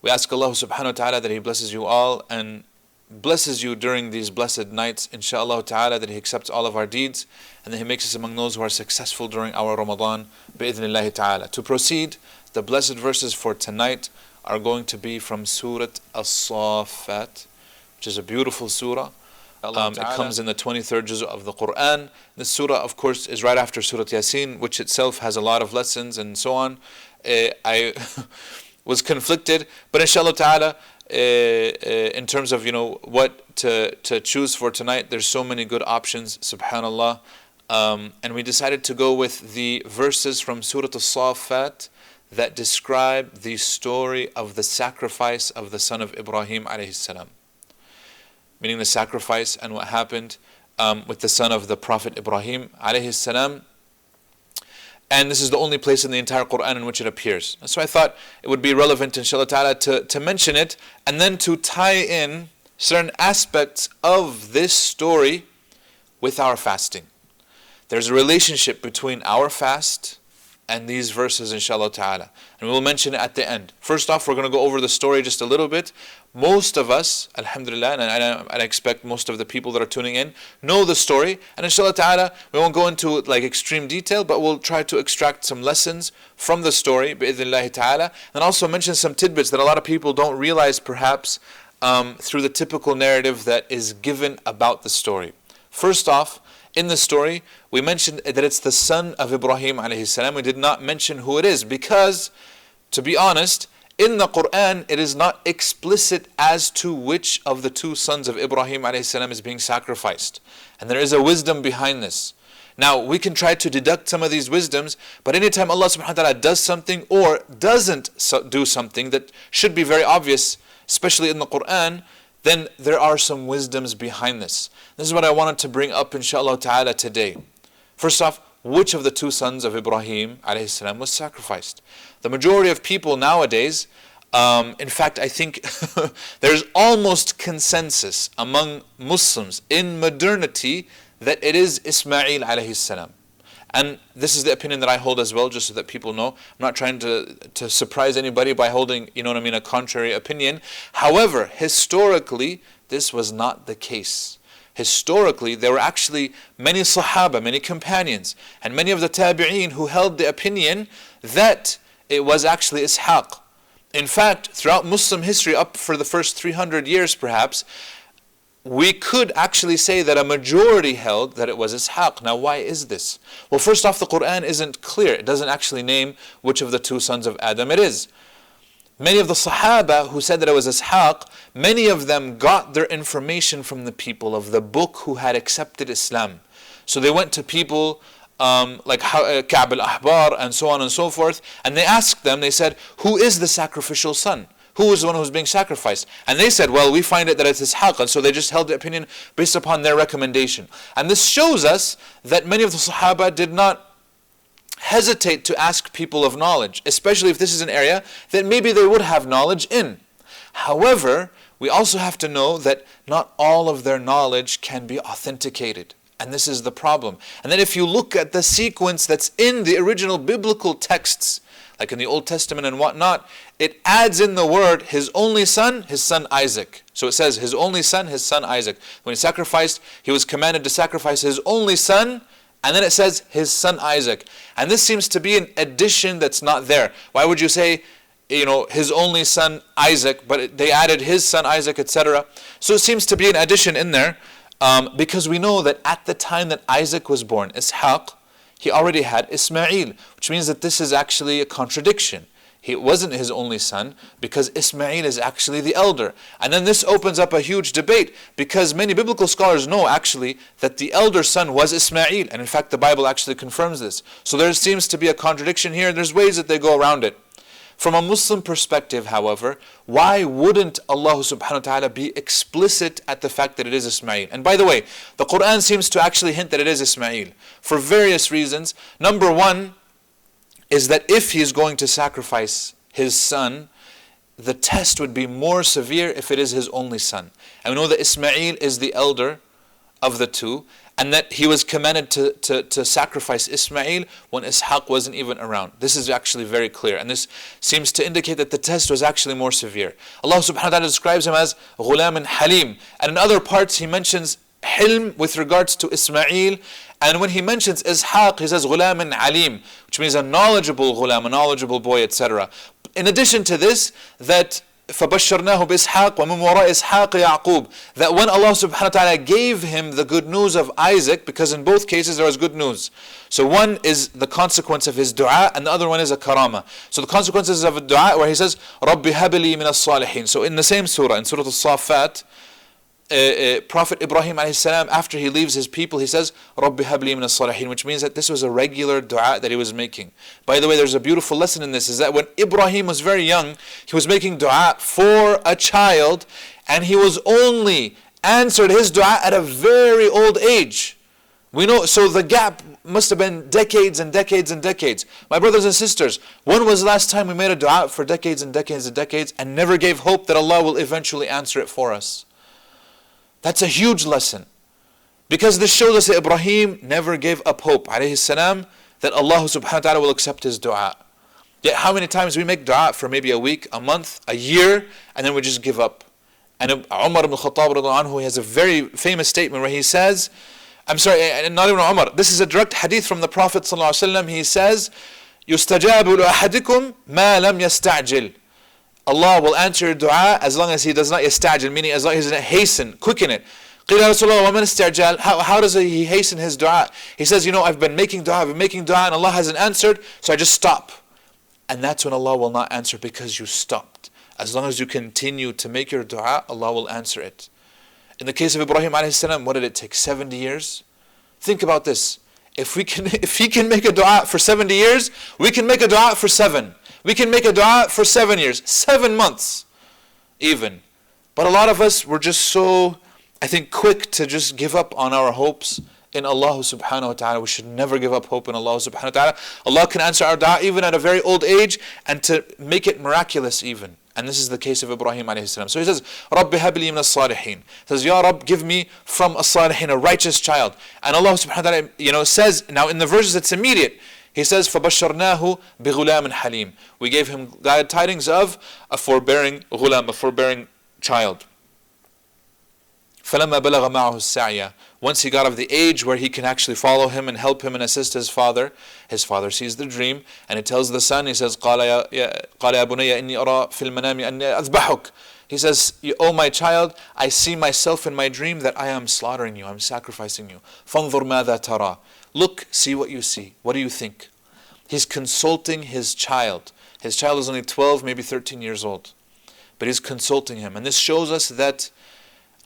We ask Allah subhanahu wa ta'ala that He blesses you all and blesses you during these blessed nights, inshaAllah ta'ala, that He accepts all of our deeds and that He makes us among those who are successful during our Ramadan, bi'idhnillahi ta'ala. To proceed, the blessed verses for tonight are going to be from Surah As-Saffat, which is a beautiful surah. It comes in the 23rd juz of the Quran. This surah, of course, is right after Surah Yasin, which itself has a lot of lessons and so on. I was conflicted, but inshallah ta'ala, in terms of what to choose for tonight, there's so many good options, subhanallah, and we decided to go with the verses from Surah As-Saffat that describe the story of the sacrifice of the son of Ibrahim alayhi salam, meaning the sacrifice and what happened with the son of the Prophet Ibrahim alayhi salam. And this is the only place in the entire Quran in which it appears. So I thought it would be relevant, inshallah ta'ala, to mention it and then to tie in certain aspects of this story with our fasting. There's a relationship between our fast and these verses, inshallah ta'ala. And we will mention it at the end. First off, we're going to go over the story just a little bit. Most of us, alhamdulillah, and I expect most of the people that are tuning in, know the story. And inshallah ta'ala, we won't go into like extreme detail, but we'll try to extract some lessons from the story, bi'idhnillahi ta'ala. And also mention some tidbits that a lot of people don't realize perhaps through the typical narrative that is given about the story. First off, in the story, we mentioned that it's the son of Ibrahim alayhi salam. We did not mention who it is because, to be honest, in the Quran, it is not explicit as to which of the two sons of Ibrahim alayhi salam is being sacrificed. And there is a wisdom behind this. Now, we can try to deduct some of these wisdoms, but anytime Allah subhanahu wa ta'ala does something or doesn't do something that should be very obvious, especially in the Quran, then there are some wisdoms behind this. This is what I wanted to bring up, inshallah ta'ala, today. First off, which of the two sons of Ibrahim alayhi salam was sacrificed? The majority of people nowadays, in fact, I think there's almost consensus among Muslims in modernity that it is Ismail alayhi salam. And this is the opinion that I hold as well, just so that people know. I'm not trying to surprise anybody by holding, a contrary opinion. However, historically, this was not the case. Historically, there were actually many Sahaba, many companions, and many of the Tabi'een who held the opinion that it was actually Ishaq. In fact, throughout Muslim history, up for the first 300 years perhaps, we could actually say that a majority held that it was Ishaq. Now, why is this? Well, first off, the Quran isn't clear. It doesn't actually name which of the two sons of Adam it is. Many of the Sahaba who said that it was Ishaq, many of them got their information from the people of the book who had accepted Islam. So they went to people like Ka'b al-Ahbar and so on and so forth, and they asked them, they said, who is the sacrificial son? Who is the one who's being sacrificed? And they said, well, we find it that it's Ishaq. And so they just held the opinion based upon their recommendation. And this shows us that many of the Sahaba did not hesitate to ask people of knowledge, especially if this is an area that maybe they would have knowledge in. However, we also have to know that not all of their knowledge can be authenticated. And this is the problem. And then if you look at the sequence that's in the original biblical texts, like in the Old Testament and whatnot, it adds in the word his only son, his son Isaac. So it says his only son, his son Isaac. When he sacrificed, he was commanded to sacrifice his only son, and then it says his son Isaac. And this seems to be an addition that's not there. Why would you say, his only son Isaac, but they added his son Isaac, etc. So it seems to be an addition in there, because we know that at the time that Isaac was born, Ishaq, he already had Ismail, which means that this is actually a contradiction. He wasn't his only son because Ismail is actually the elder. And then this opens up a huge debate because many biblical scholars know actually that the elder son was Ismail. And in fact, the Bible actually confirms this. So there seems to be a contradiction here. There's ways that they go around it. From a Muslim perspective, however, why wouldn't Allah subhanahu wa ta'ala be explicit at the fact that it is Ismail? And by the way, the Quran seems to actually hint that it is Ismail for various reasons. Number one is that if he is going to sacrifice his son, the test would be more severe if it is his only son. And we know that Ismail is the elder of the two. and that he was commanded to sacrifice Ismail when Ishaq wasn't even around. This is actually very clear, and this seems to indicate that the test was actually more severe. Allah subhanahu wa ta'ala describes him as Ghulam Halim, and in other parts he mentions Hilm with regards to Ismail, and when he mentions Ishaq, he says Ghulam Alim, which means a knowledgeable Ghulam, a knowledgeable boy, etc. In addition to this, that فَبَشَّرْنَاهُ بِإِسْحَاقَ وَمِنْ وَرَاءِ إِسْحَاقِ يَعْقُوبَ, that when Allah subhanahu wa ta'ala gave him the good news of Isaac, because in both cases there was good news. So one is the consequence of his dua, and the other one is a karama. So the consequences of a dua where he says, رَبِّ هَبْ لِي مِنَ الصَّالِحِينَ. So in the same surah, in Surah Al-Saffat, Prophet Ibrahim alayhi salam, after he leaves his people, he says, رَبِّ هَبْ لِي مِنَ الصَّالِحِينَ, which means that this was a regular dua that he was making. By the way, there's a beautiful lesson in this, is that when Ibrahim was very young, he was making dua for a child, and he was only answered his dua at a very old age. We know, so the gap must have been decades and decades and decades. My brothers and sisters, when was the last time we made a dua for decades and decades and decades and never gave hope that Allah will eventually answer it for us? That's a huge lesson. Because this shows us that Ibrahim never gave up hope, alayhi salam, that Allah subhanahu wa ta'ala will accept his dua. Yet how many times we make dua for maybe a week, a month, a year, and then we just give up. And Umar ibn Khattab radiallahu anhu, he has a very famous statement where he says, not even Umar, this is a direct hadith from the Prophet sallallahu alaihi wasallam. He says, يُسْتَجَابُ لَأَحَدِكُمْ مَا لَمْ يَسْتَعْجِلْ. Allah will answer your dua as long as he does not yastajil, meaning as long as he doesn't hasten, quicken it. How does he hasten his dua? He says, I've been making dua, and Allah hasn't answered, so I just stop. And that's when Allah will not answer, because you stopped. As long as you continue to make your dua, Allah will answer it. In the case of Ibrahim alayhi salam, what did it take? 70 years? Think about this. If he can make a dua for 70 years, we can make a dua for 7. We can make a dua for 7 years, 7 months even. But a lot of us, we're just so, I think, quick to just give up on our hopes in Allah subhanahu wa ta'ala. We should never give up hope in Allah subhanahu wa ta'ala. Allah can answer our dua even at a very old age, and to make it miraculous even. And this is the case of Ibrahim alayhi salam. So he says, رَبِّ هَبْ لِي مِنَ الصَّالِحِينَ. He says, Ya Rabb, give me from as-salihin, a righteous child. And Allah subhanahu wa ta'ala, says, now in the verses it's immediate. He says, فَبَشَّرْنَاهُ بِغُلَامٍ حَلِيمٍ. We gave him glad tidings of a forbearing ghulam, a forbearing child. فَلَمَّا بَلَغَ مَعَهُ السَّعْيَ. Once he got of the age where he can actually follow him and help him and assist his father sees the dream, and he tells the son, he says, قَالَ يَا بُنَيَّ إِنِّي أَرَى فِي الْمَنَامِ أَنِّي أَذْبَحُكَ. He says, oh my child, I see myself in my dream that I am slaughtering you, I'm sacrificing you. فَانظُرْ مَاذَا تَرَى. Look, see what you see. What do you think? He's consulting his child. His child is only 12, maybe 13 years old. But he's consulting him. And this shows us that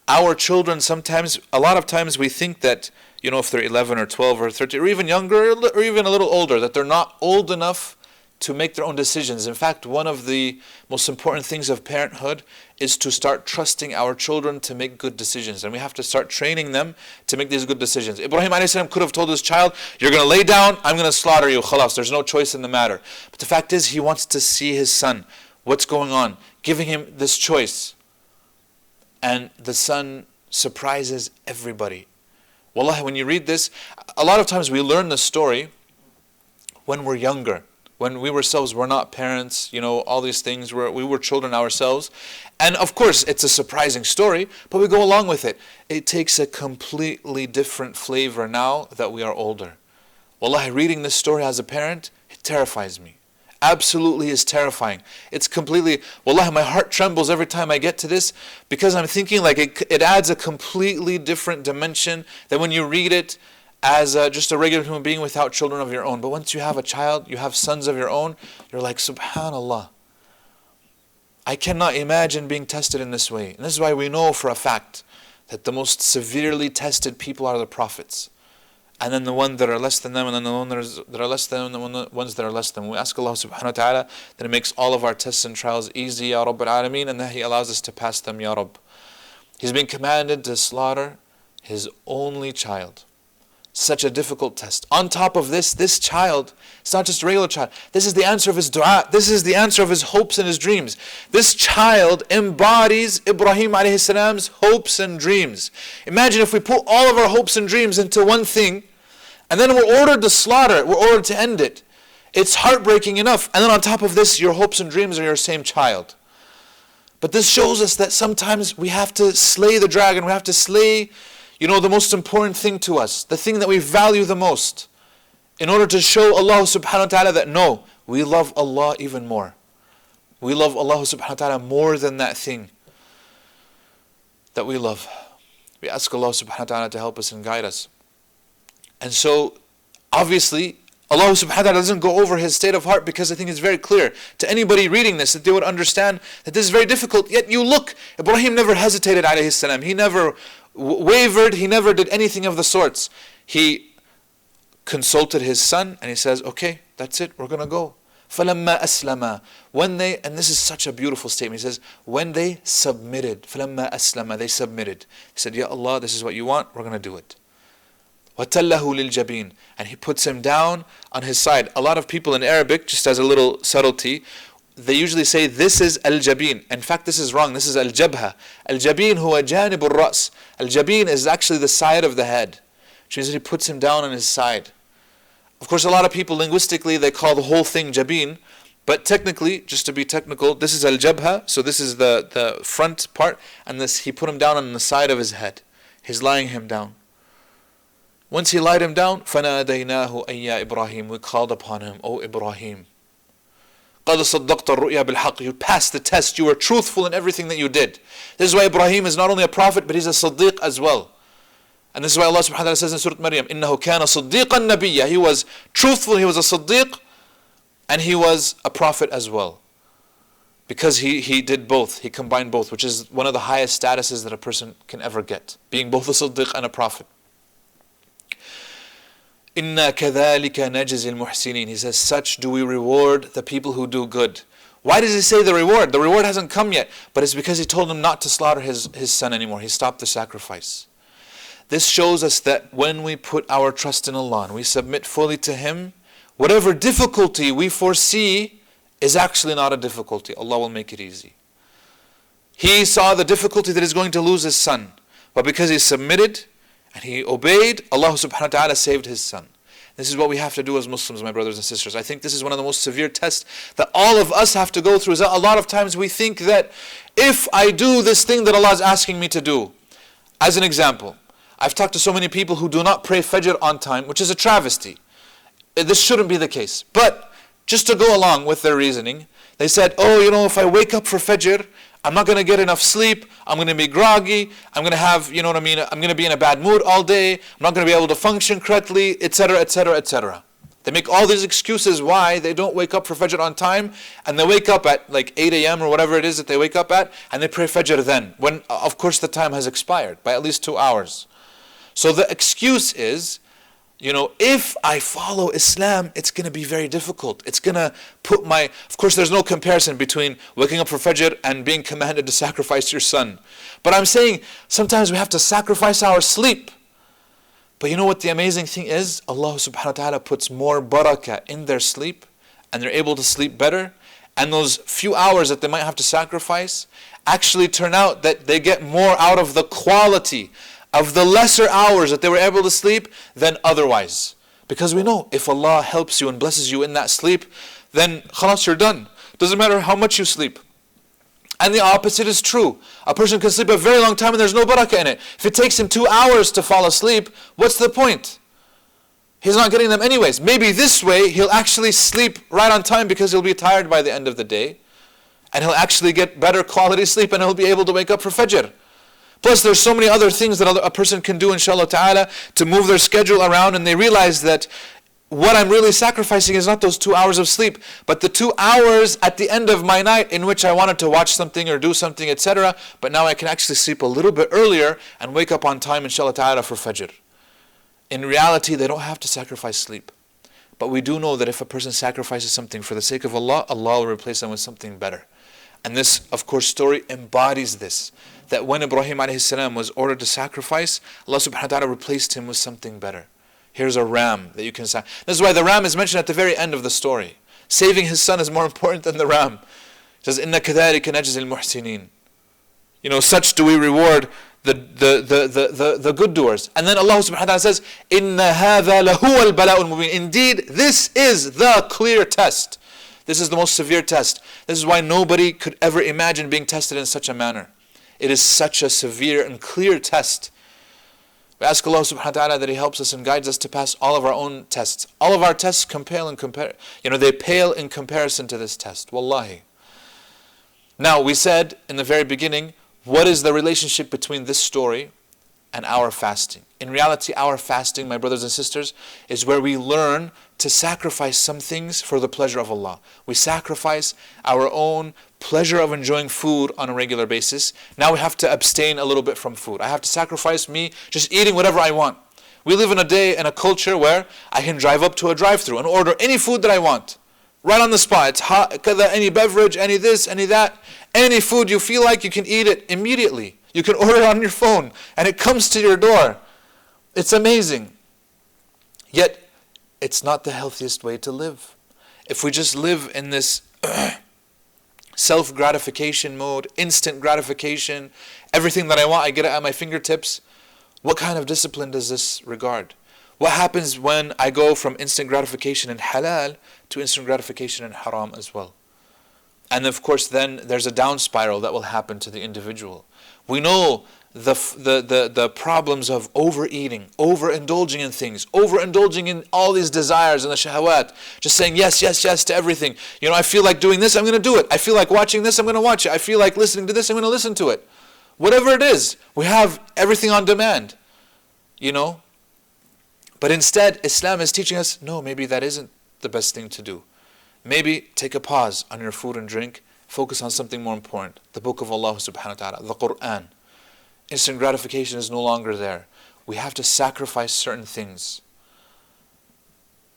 our children sometimes, a lot of times we think that, if they're 11 or 12 or 13 or even younger or even a little older, that they're not old enough to make their own decisions. In fact, one of the most important things of parenthood is to start trusting our children to make good decisions. And we have to start training them to make these good decisions. Ibrahim a.s. could have told his child, you're going to lay down, I'm going to slaughter you, khalas, there's no choice in the matter. But the fact is, he wants to see his son, what's going on, giving him this choice. And the son surprises everybody. Wallahi, when you read this, a lot of times we learn the story when we're younger. When we ourselves were not parents, all these things, we were children ourselves. And of course, it's a surprising story, but we go along with it. It takes a completely different flavor now that we are older. Wallahi, reading this story as a parent, it terrifies me. Absolutely is terrifying. It's completely, wallahi, my heart trembles every time I get to this, because I'm thinking like it adds a completely different dimension than when you read it as just a regular human being without children of your own. But once you have a child, you have sons of your own, you're like, subhanallah. I cannot imagine being tested in this way. And this is why we know for a fact that the most severely tested people are the prophets. And then the ones that are less than them, and then the ones that are less than them, and the ones that are less than them. We ask Allah subhanahu wa ta'ala that He makes all of our tests and trials easy, Ya Rabb al-Alameen, and that He allows us to pass them, Ya Rabb. He's been commanded to slaughter his only child. Such a difficult test. On top of this child, it's not just a regular child. This is the answer of his dua. This is the answer of his hopes and his dreams. This child embodies Ibrahim alayhi salam's hopes and dreams. Imagine if we put all of our hopes and dreams into one thing, and then we're ordered to slaughter it, we're ordered to end it. It's heartbreaking enough. And then on top of this, your hopes and dreams are your same child. But this shows us that sometimes we have to slay the dragon. We have to slay, the most important thing to us, the thing that we value the most, in order to show Allah subhanahu wa ta'ala that no, we love Allah even more. We love Allah subhanahu wa ta'ala more than that thing that we love. We ask Allah subhanahu wa ta'ala to help us and guide us. And so, obviously, Allah subhanahu wa ta'ala doesn't go over his state of heart, because I think it's very clear to anybody reading this that they would understand that this is very difficult. Yet you look, Ibrahim never hesitated alayhi salam. He never wavered, he never did anything of the sorts. He consulted his son and he says, okay, that's it, we're going to go. فَلَمَّا أَسْلَمَا, when they, and this is such a beautiful statement, he says, when they submitted, فَلَمَّا أَسْلَمَا, they submitted. He said, Ya Allah, this is what you want, we're going to do it. وَتَلَّهُ لِلْجَبِينَ, and he puts him down on his side. A lot of people in Arabic, just as a little subtlety, they usually say this is al-jabin. In fact, this is wrong. This is al-jabha. Al-jabin huwa janib al-ras. Al-jabin is actually the side of the head, which means that he puts him down on his side. Of course, a lot of people linguistically, they call the whole thing jabin, but technically, just to be technical, this is al-jabha, so this is the front part, and this he put him down on the side of his head. He's lying him down. Once he lied him down, فَنَادَيْنَاهُ أَيَّا إِبْرَاهِيمُ, we called upon him, O Ibrahim. قَدْ صَدَّقْتَ الرُّؤْيَا بِالْحَقِّ, you passed the test, you were truthful in everything that you did. This is why Ibrahim is not only a prophet, but he's a Siddiq as well. And this is why Allah subhanahu wa ta'ala says in Surah Maryam, إِنَّهُ كَانَ صِدِّيقًا نَبِيًّا, he was truthful, he was a Siddiq, and he was a prophet as well. Because he did both, he combined both, which is one of the highest statuses that a person can ever get, being both a Siddiq and a prophet. إِنَّا كَذَلِكَ نَجْزِي الْمُحْسِنِينَ, he says, such do we reward the people who do good. Why does he say the reward? The reward hasn't come yet, but it's because he told him not to slaughter his son anymore. He stopped the sacrifice. This shows us that when we put our trust in Allah and we submit fully to Him, whatever difficulty we foresee is actually not a difficulty. Allah will make it easy. He saw the difficulty that he's going to lose his son, but because he submitted and he obeyed, Allah subhanahu wa ta'ala saved his son. This is what we have to do as Muslims, my brothers and sisters. I think this is one of the most severe tests that all of us have to go through. Is that a lot of times we think that if I do this thing that Allah is asking me to do, as an example, I've talked to so many people who do not pray Fajr on time, which is a travesty. This shouldn't be the case. But just to go along with their reasoning, they said, if I wake up for Fajr, I'm not going to get enough sleep, I'm going to be groggy, I'm going to have, I'm going to be in a bad mood all day, I'm not going to be able to function correctly, etc., etc., etc. They make all these excuses why they don't wake up for Fajr on time, and they wake up at like 8 a.m. or whatever it is that they wake up at, and they pray Fajr then, when of course the time has expired by at least 2 hours. So the excuse is, if I follow Islam, it's going to be very difficult. It's going to put of course there's no comparison between waking up for Fajr and being commanded to sacrifice your son. But I'm saying, sometimes we have to sacrifice our sleep. But you know what the amazing thing is? Allah subhanahu wa ta'ala puts more barakah in their sleep, and they're able to sleep better. And those few hours that they might have to sacrifice actually turn out that they get more out of the quality of the lesser hours that they were able to sleep than otherwise. Because we know, if Allah helps you and blesses you in that sleep, then khalas, you're done. Doesn't matter how much you sleep. And the opposite is true. A person can sleep a very long time and there's no barakah in it. If it takes him 2 hours to fall asleep, what's the point? He's not getting them anyways. Maybe this way he'll actually sleep right on time because he'll be tired by the end of the day. And he'll actually get better quality sleep and he'll be able to wake up for Fajr. Plus there's so many other things that a person can do, inshallah ta'ala, to move their schedule around, and they realize that what I'm really sacrificing is not those 2 hours of sleep, but the 2 hours at the end of my night in which I wanted to watch something or do something, etc. But now I can actually sleep a little bit earlier and wake up on time, inshallah ta'ala, for Fajr. In reality, they don't have to sacrifice sleep. But we do know that if a person sacrifices something for the sake of Allah, Allah will replace them with something better. And this, of course, story embodies this. That when Ibrahim a.s. was ordered to sacrifice, Allah subhanahu wa ta'ala replaced him with something better. Here's a ram that you can sacrifice. This is why the ram is mentioned at the very end of the story. Saving his son is more important than the ram. It says, إِنَّ كَذَلِكَ نَجْزِي الْمُحْسِنِينَ. You know, such do we reward the good doers. And then Allah subhanahu wa ta'ala says, إِنَّ هَذَا لَهُوَ الْبَلَاءُ الْمُبِينُ. Indeed, this is the clear test. This is the most severe test. This is why nobody could ever imagine being tested in such a manner. It is such a severe and clear test. We ask Allah subhanahu wa ta'ala that He helps us and guides us to pass all of our own tests. All of our tests they pale in comparison to this test. Wallahi. Now, we said in the very beginning, what is the relationship between this story and our fasting? In reality, our fasting, my brothers and sisters, is where we learn to sacrifice some things for the pleasure of Allah. We sacrifice our own pleasure of enjoying food on a regular basis. Now we have to abstain a little bit from food. I have to sacrifice me just eating whatever I want. We live in a day and a culture where I can drive up to a drive-thru and order any food that I want. Right on the spot. It's hot, any beverage, any this, any that. Any food you feel like, you can eat it immediately. You can order it on your phone and it comes to your door. It's amazing. Yet, it's not the healthiest way to live. If we just live in this self-gratification mode, instant gratification, everything that I want, I get it at my fingertips, what kind of discipline does this regard? What happens when I go from instant gratification in halal to instant gratification in haram as well? And of course then there's a down spiral that will happen to the individual. We know the problems of overeating, overindulging in things, overindulging in all these desires and the shahawat, just saying yes, yes, yes to everything. You know, I feel like doing this, I'm going to do it. I feel like watching this, I'm going to watch it. I feel like listening to this, I'm going to listen to it. Whatever it is, we have everything on demand, you know. But instead, Islam is teaching us, no, maybe that isn't the best thing to do. Maybe take a pause on your food and drink, focus on something more important. The book of Allah subhanahu wa ta'ala, the Quran. Instant gratification is no longer there. We have to sacrifice certain things.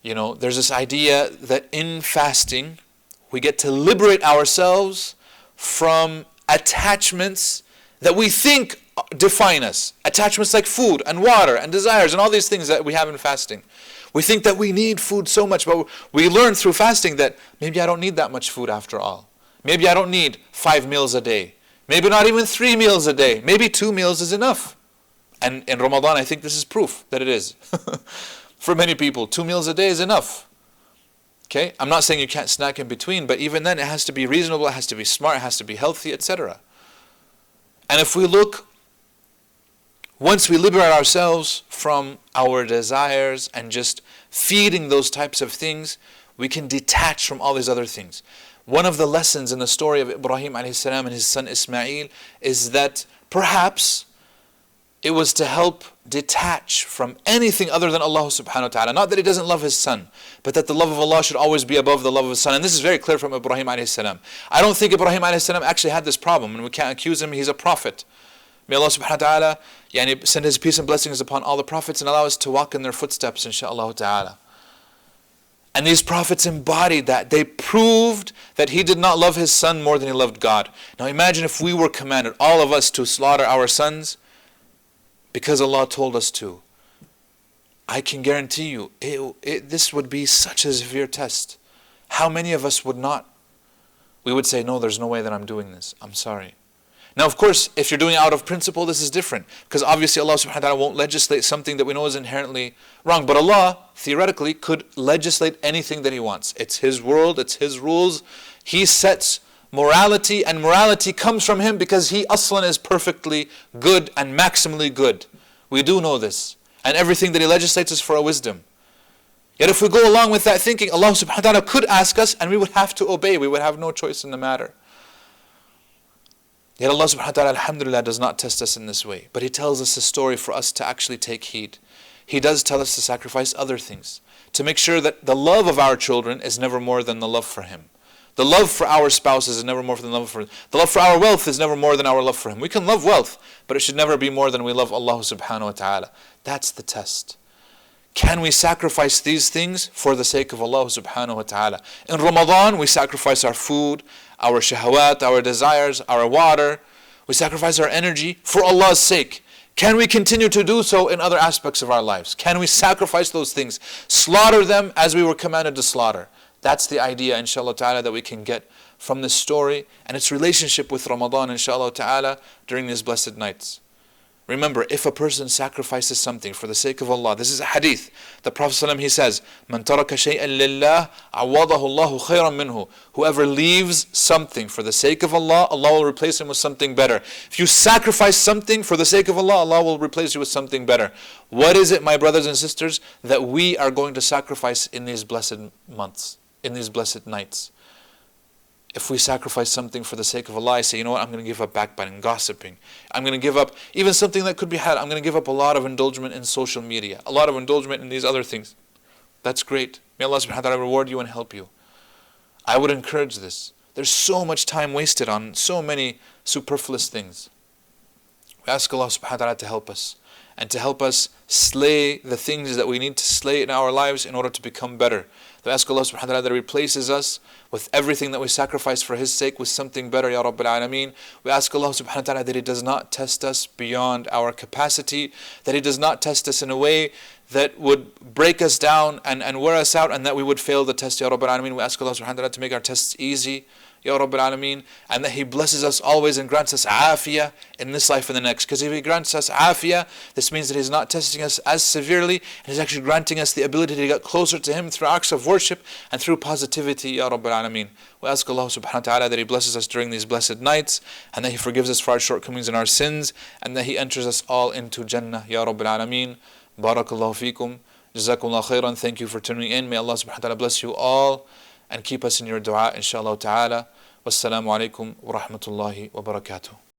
You know, there's this idea that in fasting, we get to liberate ourselves from attachments that we think define us. Attachments like food and water and desires and all these things that we have in fasting. We think that we need food so much, but we learn through fasting that maybe I don't need that much food after all. Maybe I don't need 5 meals a day. Maybe not even 3 meals a day. Maybe 2 meals is enough. And in Ramadan, I think this is proof that it is. For many people, 2 meals a day is enough. Okay? I'm not saying you can't snack in between, but even then it has to be reasonable, it has to be smart, it has to be healthy, etc. And if we look, once we liberate ourselves from our desires and just feeding those types of things, we can detach from all these other things. One of the lessons in the story of Ibrahim a.s. and his son Ismail is that perhaps it was to help detach from anything other than Allah subhanahu wa ta'ala. Not that he doesn't love his son, but that the love of Allah should always be above the love of his son. And this is very clear from Ibrahim a.s. I don't think Ibrahim a.s. actually had this problem, and we can't accuse him. He's a prophet. May Allah subhanahu wa ta'ala send His peace and blessings upon all the prophets and allow us to walk in their footsteps, inshaAllah ta'ala. And these prophets embodied that. They proved that he did not love his son more than he loved God. Now imagine if we were commanded, all of us, to slaughter our sons because Allah told us to. I can guarantee you, this would be such a severe test. How many of us would not? We would say, no, there's no way that I'm doing this. I'm sorry. Now, of course, if you're doing it out of principle, this is different. Because obviously Allah subhanahu wa ta'ala won't legislate something that we know is inherently wrong. But Allah, theoretically, could legislate anything that He wants. It's His world, it's His rules. He sets morality, and morality comes from Him because He aslan is perfectly good and maximally good. We do know this. And everything that He legislates is for our wisdom. Yet if we go along with that thinking, Allah subhanahu wa ta'ala could ask us and we would have to obey. We would have no choice in the matter. Yet Allah subhanahu wa ta'ala, alhamdulillah, does not test us in this way. But He tells us a story for us to actually take heed. He does tell us to sacrifice other things, to make sure that the love of our children is never more than the love for Him. The love for our spouses is never more than the love for Him. The love for our wealth is never more than our love for Him. We can love wealth, but it should never be more than we love Allah subhanahu wa ta'ala. That's the test. Can we sacrifice these things for the sake of Allah subhanahu wa ta'ala? In Ramadan, we sacrifice our food, our shahawat, our desires, our water. We sacrifice our energy for Allah's sake. Can we continue to do so in other aspects of our lives? Can we sacrifice those things? Slaughter them as we were commanded to slaughter. That's the idea, inshallah ta'ala, that we can get from this story and its relationship with Ramadan, inshallah ta'ala, during these blessed nights. Remember, if a person sacrifices something for the sake of Allah, this is a hadith. The Prophet ﷺ, he says, "Man taraka shay'an lillah, awadahu Allahu khayran minhu." Whoever leaves something for the sake of Allah, Allah will replace him with something better. If you sacrifice something for the sake of Allah, Allah will replace you with something better. What is it, my brothers and sisters, that we are going to sacrifice in these blessed months, in these blessed nights? If we sacrifice something for the sake of Allah, I say, you know what, I'm going to give up backbiting, gossiping. I'm going to give up even something that could be had. I'm going to give up a lot of indulgence in social media, a lot of indulgence in these other things. That's great. May Allah subhanahu wa ta'ala reward you and help you. I would encourage this. There's so much time wasted on so many superfluous things. We ask Allah subhanahu wa ta'ala to help us and to help us slay the things that we need to slay in our lives in order to become better. We ask Allah subhanahu wa ta'ala that He replaces us with everything that we sacrifice for His sake with something better, Ya Rabbil Alameen. We ask Allah subhanahu wa ta'ala that He does not test us beyond our capacity, that He does not test us in a way that would break us down and wear us out, and that we would fail the test, Ya Rabbil Alameen. We ask Allah subhanahu wa ta'ala to make our tests easy, Ya Rabbil Alameen, and that He blesses us always and grants us afiyah in this life and the next. Because if He grants us afiyah, this means that He's not testing us as severely, and He's actually granting us the ability to get closer to Him through acts of worship and through positivity, Ya Rabbil Alameen. We ask Allah subhanahu wa ta'ala that He blesses us during these blessed nights, and that He forgives us for our shortcomings and our sins, and that He enters us all into Jannah, Ya Rabbil Alameen. Barakallahu feekum. Jazakumullah khairan. Thank you for tuning in. May Allah subhanahu wa ta'ala bless you all and keep us in your dua, inshallah ta'ala. Wassalamu alaikum wa rahmatullahi wa barakatuh.